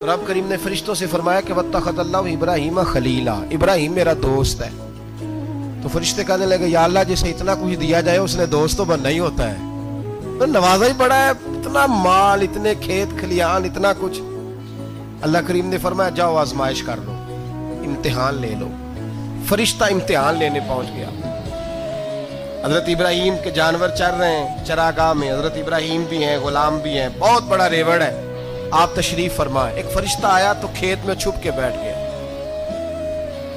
रब करीम ने फरिश्तों से फरमाया कि वत्तखज़ल्लाहु इब्राहीम खलीला, इब्राहिम मेरा दोस्त है। तो फरिश्ते कहने लगे या अल्लाह जिसे इतना कुछ दिया जाए उसने दोस्त तो बनना ही होता है, तो नवाजा ही बड़ा है, इतना माल, इतने खेत खलियान, इतना कुछ। अल्लाह करीम ने फरमाया जाओ आजमाइश कर लो, इम्तिहान ले लो। फरिश्ता इम्तिहान लेने पहुंच गया। हजरत इब्राहिम के जानवर चर रहे हैं चरागाह में, हजरत इब्राहिम भी हैं, गुलाम भी हैं, बहुत बड़ा रेवड़ है। आप तशरीफ फरमाए। एक फरिश्ता आया तो खेत में छुप के बैठ गया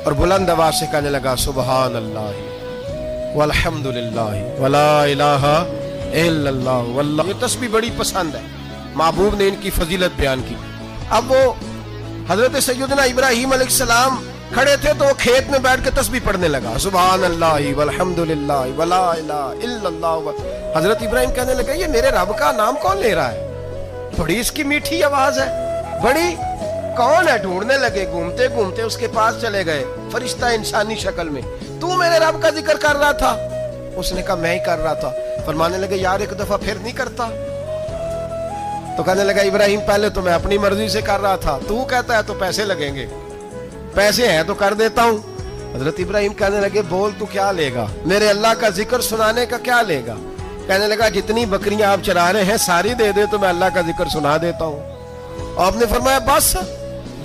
और बुलंद आवाज से कहने लगा सुबहान अल्लाह वल्हम्दुलिल्लाह वला इलाहा इल्लल्लाह वल्लाह। ये तस्बीह बड़ी पसंद है, महबूब ने इनकी फजीलत बयान की। अब वो हजरत सैयदना इब्राहिम अलैहिस्सलाम खड़े थे तो वो खेत में बैठ के तस्बीह पढ़ने लगा सुबहान अल्लाह वल्हम्दुलिल्लाह वला इलाहा इल्लल्लाह। हजरत इब्राहिम कहने लगे ये मेरे रब का नाम कौन ले रहा है, बड़ी इसकी मीठी आवाज है, बड़ी कौन है। ढूंढने लगे, घूमते घूमते उसके पास चले गए। फरिश्ता इंसानी शक्ल में, तू मेरे रब का जिक्र कर रहा था? उसने कहा मैं ही कर रहा था। फरमाने लगे यार एक दफा फिर नहीं करता? तो कहने लगा इब्राहिम पहले तो मैं अपनी मर्जी से कर रहा था, तू कहता है तो पैसे लगेंगे, पैसे हैं तो कर देता हूं। हजरत इब्राहिम कहने लगे बोल तू क्या लेगा, मेरे अल्लाह का जिक्र सुनाने का क्या लेगा? कहने लगा जितनी बकरियां आप चरा रहे हैं सारी दे दे तो मैं अल्लाह का जिक्र सुना देता हूं। और आपने फरमाया बस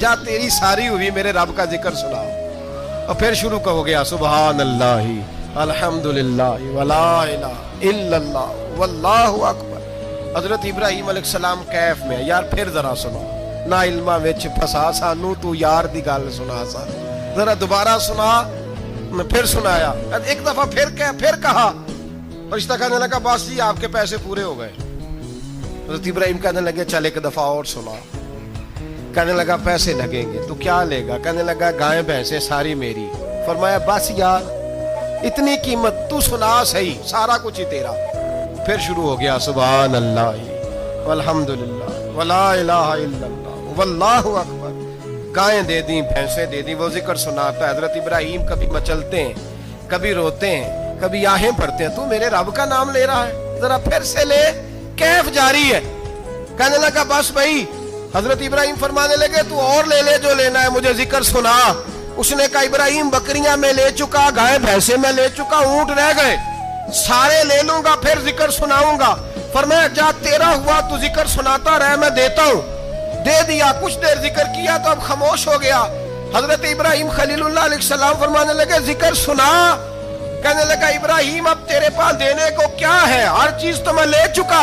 जा तेरी सारी हुई, मेरे रब का जिक्र सुनाओ। और फिर शुरू हो गया सुबहान अल्लाह अल्हम्दुलिल्लाह वला इलाहा इल्लल्लाह वल्लाहु अकबर। हजरत इब्राहिम अलैहिस्सलाम कैफ में, यार फिर जरा सुनो, ना इल्मा विच फसा सानू, तू यार दी गल सुना सा, जरा दोबारा सुना। मैं फिर सुनाया, एक दफा फिर कहा। फरिश्ता कहने लगा बस जी आपके पैसे पूरे हो गए। हज़रत इब्राहिम कहने लगे चल एक दफा और सुना। कहने लगा पैसे लगेंगे, तो क्या लेगा? कहने लगा गाय भैंसे सारी मेरी। फरमाया बस यार इतनी कीमत, तू सुना सही, सारा कुछ ही तेरा। फिर शुरू हो गया सुभान अल्लाह वल्हम्दुलिल्लाह वला इलाहा इल्लल्लाह वल्लाहु अकबर। गायें दे दी, भैंसे दे दी, वो जिक्र सुनाता है। हजरत इब्राहिम कभी मचलते हैं, कभी रोते हैं, कभी आहें भरते हैं, तू मेरे रब का नाम ले रहा है, जरा फिर से ले। कैफ जारी है। कहने लगा बस भाई। हजरत इब्राहिम फरमाने लगे तू और ले ले जो लेना है, मुझे जिक्र सुना। उसने कहा इब्राहिम बकरियां मैं ले चुका, गाय भैंसे मैं ले चुका, ऊंट रह गए, सारे ले लूंगा फिर जिक्र सुनाऊंगा। फरमाया जा तेरा हुआ तू जिक्र सुनाता रहे, मैं देता हूं। दे दिया, कुछ देर जिक्र किया तो अब खामोश हो गया। हजरत इब्राहिम खलीलुल्लाह अलैहिस्सलाम फरमाने लगे जिक्र सुना। कहने लगा इब्राहिम अब तेरे पास देने को क्या है, हर चीज तो मैं ले चुका।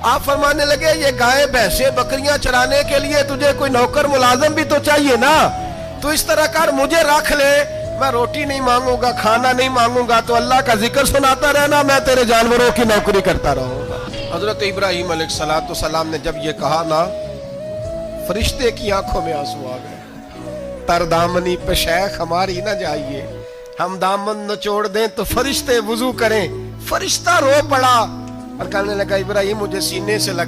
आप फरमाने लगे ये गाय भैंसे बकरियां चराने के लिए तुझे कोई नौकर मुलाजिम भी तो चाहिए ना, तो इस तरह कर मुझे रख ले, मैं रोटी नहीं मांगूंगा, खाना नहीं मांगूंगा, तो अल्लाह का जिक्र सुनाता रहना, मैं तेरे जानवरों की नौकरी करता रहूंगा। हजरत इब्राहिम अलैहिस्सलाम ने जब ये कहा ना, फरिश्ते की आंखों में आंसू आ गए। तरदामनी पे शेख हमारी ना जाइए, हम दामन नचोड़ दें तो फरिश्ते वुजू करें। फरिश्ता रो पड़ा और कहने लगा इब्राहिम मुझे सीने से लगा